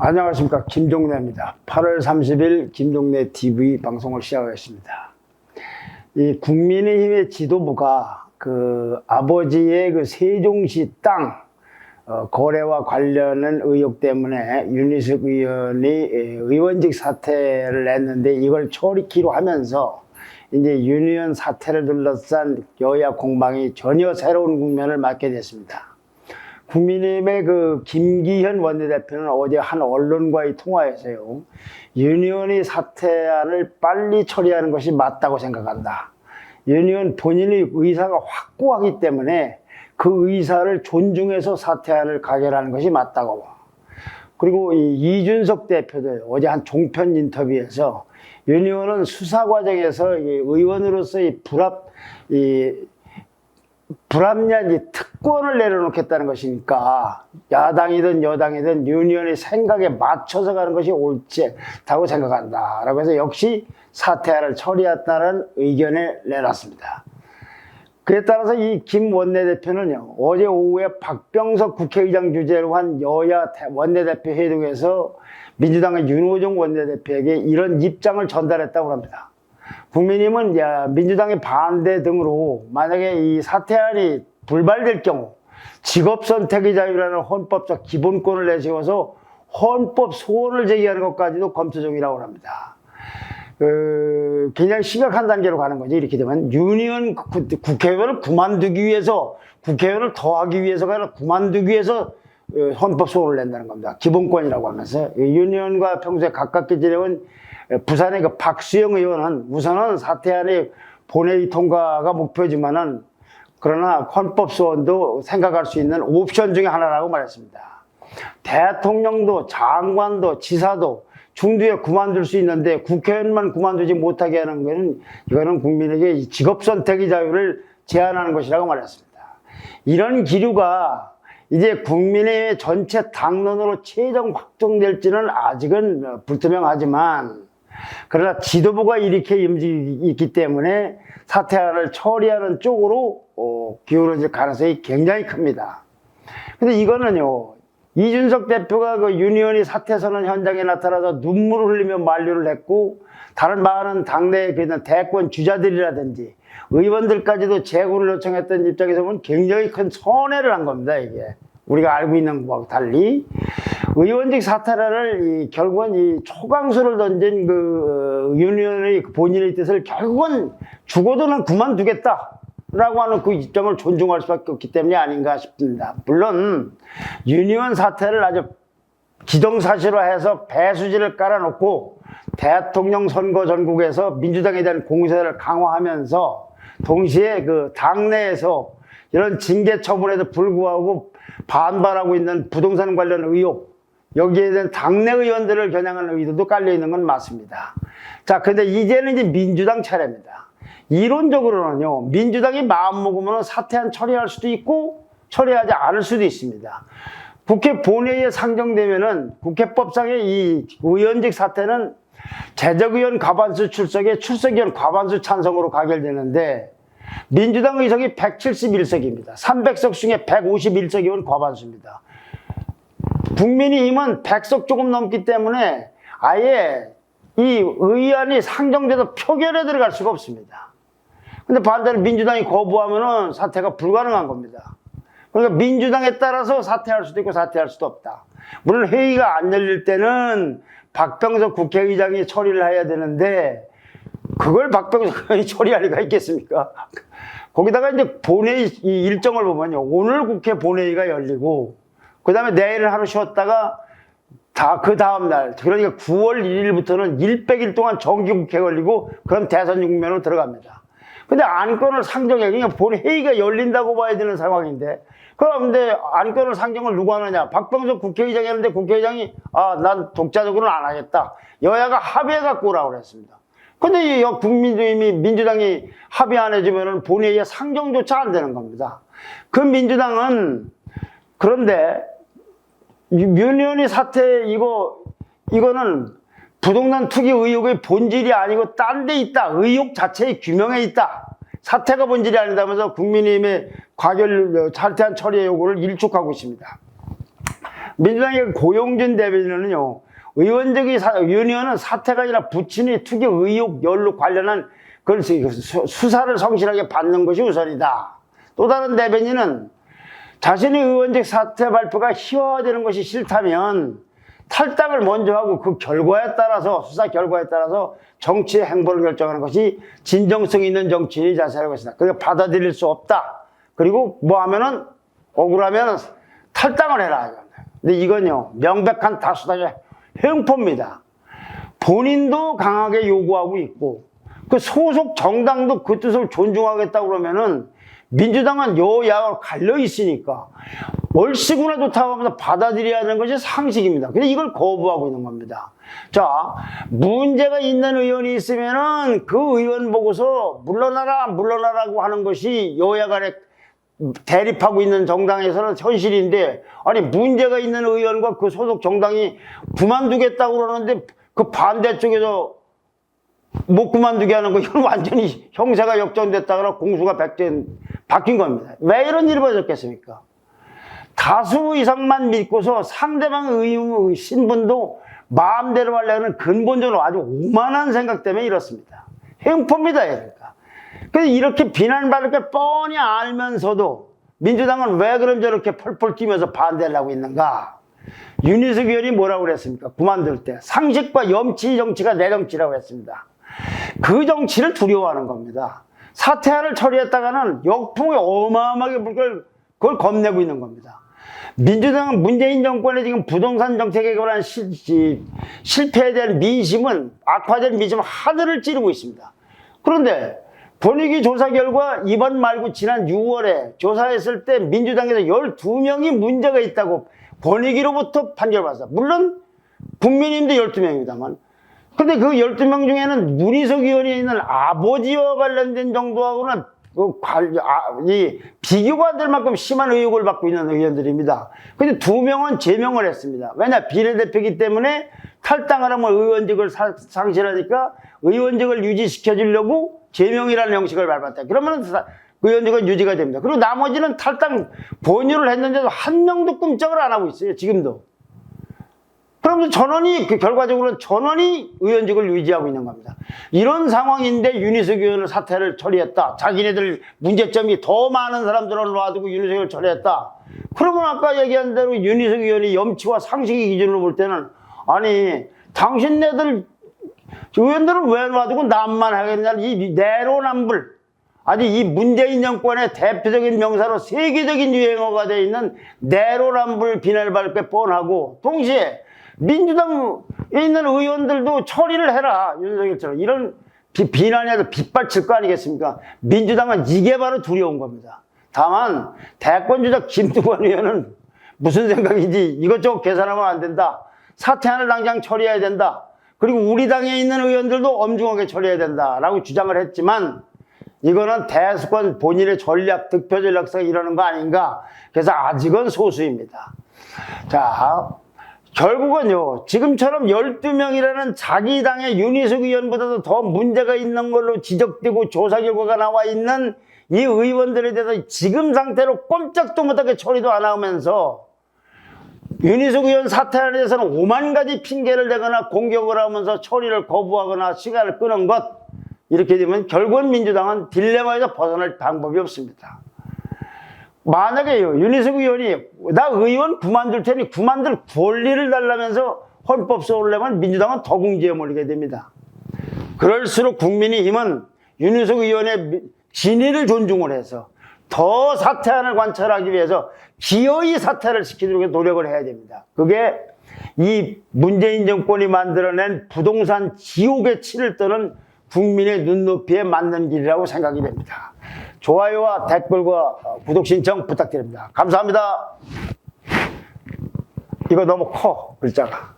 안녕하십니까, 김종래입니다. 8월 30일 김종래 TV 방송을 시작하겠습니다. 이 국민의힘의 지도부가 아버지의 세종시 땅 거래와 관련한 의혹 때문에 윤희숙 의원이 의원직 사퇴를 했는데, 이걸 처리키로 하면서 이제 윤 의원 사퇴를 둘러싼 여야 공방이 전혀 새로운 국면을 맞게 됐습니다. 국민의힘의 김기현 원내대표는 어제 한 언론과의 통화에서요, 윤 의원이 사퇴안을 빨리 처리하는 것이 맞다고 생각한다. 윤 의원 본인의 의사가 확고하기 때문에 그 의사를 존중해서 사퇴안을 가결하는 것이 맞다고. 그리고 이준석 대표도 어제 한 종편 인터뷰에서 윤 의원은 수사 과정에서 의원으로서의 불합리한 특권을 내려놓겠다는 것이니까 야당이든 여당이든 윤 의원의 생각에 맞춰서 가는 것이 옳다고 생각한다 라고 해서 역시 사퇴안을 처리했다는 의견을 내놨습니다. 그에 따라서 이 김 원내대표는요, 어제 오후에 박병석 국회의장 주재로 한 여야 원내대표 회동에서 민주당의 윤호중 원내대표에게 이런 입장을 전달했다고 합니다. 국민의힘은 민주당의 반대 등으로 만약에 이 사퇴안이 불발될 경우 직업선택의 자유라는 헌법적 기본권을 내세워서 헌법 소원을 제기하는 것까지도 검토 중이라고 합니다. 굉장히 심각한 단계로 가는 거죠. 이렇게 되면 윤 의원 국회의원을 그만두기 위해서, 국회의원을 더하기 위해서가 아니라 그만두기 위해서 헌법 소원을 낸다는 겁니다. 기본권이라고 하면서 윤 의원과 평소에 가깝게 지내온 부산의 박수영 의원은 우선은 사퇴안의 본회의 통과가 목표지만은 그러나 헌법 소원도 생각할 수 있는 옵션 중에 하나라고 말했습니다. 대통령도 장관도 지사도 중도에 그만둘 수 있는데 국회의원만 그만두지 못하게 하는 것은, 이거는 국민에게 직업 선택의 자유를 제한하는 것이라고 말했습니다. 이런 기류가 이제 국민의 전체 당론으로 최종 확정될지는 아직은 불투명하지만, 그러나 지도부가 이렇게 움직이기 때문에 사퇴안을 처리하는 쪽으로 기울어질 가능성이 굉장히 큽니다. 근데 이거는요, 이준석 대표가 윤 의원이 사퇴 선언 현장에 나타나서 눈물을 흘리며 만류를 했고, 다른 많은 당내에 있는 대권 주자들이라든지 의원들까지도 재구를 요청했던 입장에서 보면 굉장히 큰 손해를 한 겁니다. 이게 우리가 알고 있는 것과 달리 의원직 사퇴를 결국은 초강수를 던진 윤 의원의 본인의 뜻을 결국은 죽어도는 그만두겠다 라고 하는 그 입장을 존중할 수밖에 없기 때문이 아닌가 싶습니다. 물론 윤 의원 사퇴를 아주 기정사실화해서 배수지를 깔아놓고 대통령 선거 전국에서 민주당에 대한 공세를 강화하면서 동시에 당내에서 이런 징계 처분에도 불구하고 반발하고 있는 부동산 관련 의혹, 여기에 대한 당내 의원들을 겨냥하는 의도도 깔려있는 건 맞습니다. 자, 근데 이제는 이제 민주당 차례입니다. 이론적으로는요, 민주당이 마음먹으면 사퇴안 처리할 수도 있고 처리하지 않을 수도 있습니다. 국회 본회의에 상정되면은 국회법상의 이 의원직 사퇴는 재적의원 과반수 출석에 출석의원 과반수 찬성으로 가결되는데, 민주당 의석이 171석입니다. 300석 중에 151석이면 과반수입니다. 국민의힘은 100석 조금 넘기 때문에 아예 이 의안이 상정돼서 표결에 들어갈 수가 없습니다. 근데 반대로 민주당이 거부하면은 사퇴가 불가능한 겁니다. 그러니까 민주당에 따라서 사퇴할 수도 있고 사퇴할 수도 없다. 물론 회의가 안 열릴 때는 박병석 국회의장이 처리를 해야 되는데, 그걸 박병석 의원이 처리할 리가 있겠습니까? 거기다가 이제 본회의 일정을 보면요, 오늘 국회 본회의가 열리고 그 다음에 내일 하루 쉬었다가 그 다음날, 그러니까 9월 1일부터는 100일 동안 정기국회 걸리고 그럼 대선 국면으로 들어갑니다. 근데 안건을 상정해, 그냥 본회의가 열린다고 봐야 되는 상황인데, 그런데 안건을 상정을 누가 하느냐? 박병석 국회의장이 했는데 국회의장이 난 독자적으로는 안 하겠다, 여야가 합의해갖고 오라고 그랬습니다. 근데 국민의힘이 민주당이 합의 안 해주면은 본회의에 상정조차 안 되는 겁니다. 그 민주당은, 그런데 윤 의원이 사퇴 이거는 부동산 투기 의혹의 본질이 아니고 딴 데 있다, 의혹 자체의 규명에 있다, 사퇴가 본질이 아니다면서 국민의힘의 사퇴안 처리의 요구를 일축하고 있습니다. 민주당의 고용준 대변인은요, 윤의원은 사태가 아니라 부친의 투기 의혹 연루 관련한 수사를 성실하게 받는 것이 우선이다. 또 다른 대변인은 자신의 의원직 사퇴 발표가 희화화되는 것이 싫다면 탈당을 먼저 하고 그 결과에 따라서, 수사 결과에 따라서 정치의 행보를 결정하는 것이 진정성 있는 정치인의 자세라고 했습니다. 그러니까 받아들일 수 없다. 그리고 뭐 하면은, 억울하면 탈당을 해라. 근데 이건요, 명백한 다수당의 횡포입니다. 본인도 강하게 요구하고 있고, 그 소속 정당도 그 뜻을 존중하겠다고 그러면은 민주당은 여야가 갈려 있으니까 얼씨구나 좋다고 하면서 받아들여야 하는 것이 상식입니다. 근데 이걸 거부하고 있는 겁니다. 자, 문제가 있는 의원이 있으면은 그 의원 보고서 물러나라고 하는 것이 여야 간에 대립하고 있는 정당에서는 현실인데, 아니 문제가 있는 의원과 그 소속 정당이 그만두겠다고 그러는데 그 반대쪽에서 못 그만두게 하는 거, 이건 완전히 형사가 역전됐다거나 공수가 바뀐 겁니다. 왜 이런 일이 벌어졌겠습니까? 다수 이상만 믿고서 상대방의 신분도 마음대로 하려는 근본적으로 아주 오만한 생각 때문에 이렇습니다. 횡포입니다, 그러니까. 그래서 이렇게 비난받을 걸 뻔히 알면서도 민주당은 왜 그럼 저렇게 펄펄 뛰면서 반대를 하고 있는가? 윤희숙 의원이 뭐라고 그랬습니까? 그만둘 때 상식과 염치 정치가 내 정치라고 했습니다. 그 정치를 두려워하는 겁니다. 사퇴안을 처리했다가는 역풍이 어마어마하게 불 걸, 그걸 겁내고 있는 겁니다. 민주당은 문재인 정권의 지금 부동산 정책에 관한 실패에 대한 민심은, 악화된 민심은 하늘을 찌르고 있습니다. 그런데 권익위 조사 결과 이번 말고 지난 6월에 조사했을 때 민주당에서 12명이 문제가 있다고 권익위로부터 판결을 받았습니다. 물론 국민님도 12명입니다만. 근데 그 12명 중에는 문희석 의원이 있는 아버지와 관련된 정도하고는 비교가 안 될 만큼 심한 의혹을 받고 있는 의원들입니다. 근데 2명은 제명을 했습니다. 왜냐? 비례대표이기 때문에 탈당을 하면 의원직을 상실하니까 의원직을 유지시켜 주려고 제명이라는 형식을 밟았다. 그러면 의원직은 유지가 됩니다. 그리고 나머지는 탈당 본유를 했는데도 한 명도 꼼짝을 안 하고 있어요. 지금도. 그러면서 전원이, 결과적으로는 전원이 의원직을 유지하고 있는 겁니다. 이런 상황인데 윤희숙 의원을 사퇴를 처리했다. 자기네들 문제점이 더 많은 사람들을 놔두고 윤희숙 의원을 처리했다. 그러면 아까 얘기한 대로 윤희숙 의원이 염치와 상식의 기준으로 볼 때는, 아니 당신네들 의원들은 왜 놔두고 남만 하겠냐, 이 내로남불, 아니 이 문재인 정권의 대표적인 명사로 세계적인 유행어가 되어 있는 내로남불 비난받을 게 뻔하고, 동시에 민주당에 있는 의원들도 처리를 해라, 윤석열처럼. 이런 비난에도 빗발칠 거 아니겠습니까? 민주당은 이게 바로 두려운 겁니다. 다만 대권주자 김두관 의원은 무슨 생각인지 이것저것 계산하면 안 된다. 사퇴안을 당장 처리해야 된다. 그리고 우리 당에 있는 의원들도 엄중하게 처리해야 된다라고 주장을 했지만, 이거는 대수권 본인의 전략, 득표 전략상 이러는 거 아닌가. 그래서 아직은 소수입니다. 자, 결국은요, 지금처럼 12명이라는 자기 당의 윤희숙 의원보다도 더 문제가 있는 걸로 지적되고 조사 결과가 나와 있는 이 의원들에 대해서 지금 상태로 꼼짝도 못하게 처리도 안 하면서 윤희숙 의원 사퇴에 대해서는 5만 가지 핑계를 대거나 공격을 하면서 처리를 거부하거나 시간을 끄는 것, 이렇게 되면 결국은 민주당은 딜레마에서 벗어날 방법이 없습니다. 만약에요, 윤희숙 의원이 나 의원 그만둘 테니 그만둘 권리를 달라면서 헌법 소원을 민주당은 더 궁지에 몰리게 됩니다. 그럴수록 국민의힘은 윤희숙 의원의 진위를 존중을 해서 더 사퇴안을 관철하기 위해서 기어이 사퇴를 시키도록 노력을 해야 됩니다. 그게 이 문재인 정권이 만들어낸 부동산 지옥의 치를 떠는 국민의 눈높이에 맞는 길이라고 생각이 됩니다. 좋아요와 댓글과 구독 신청 부탁드립니다. 감사합니다. 이거 너무 커, 글자가.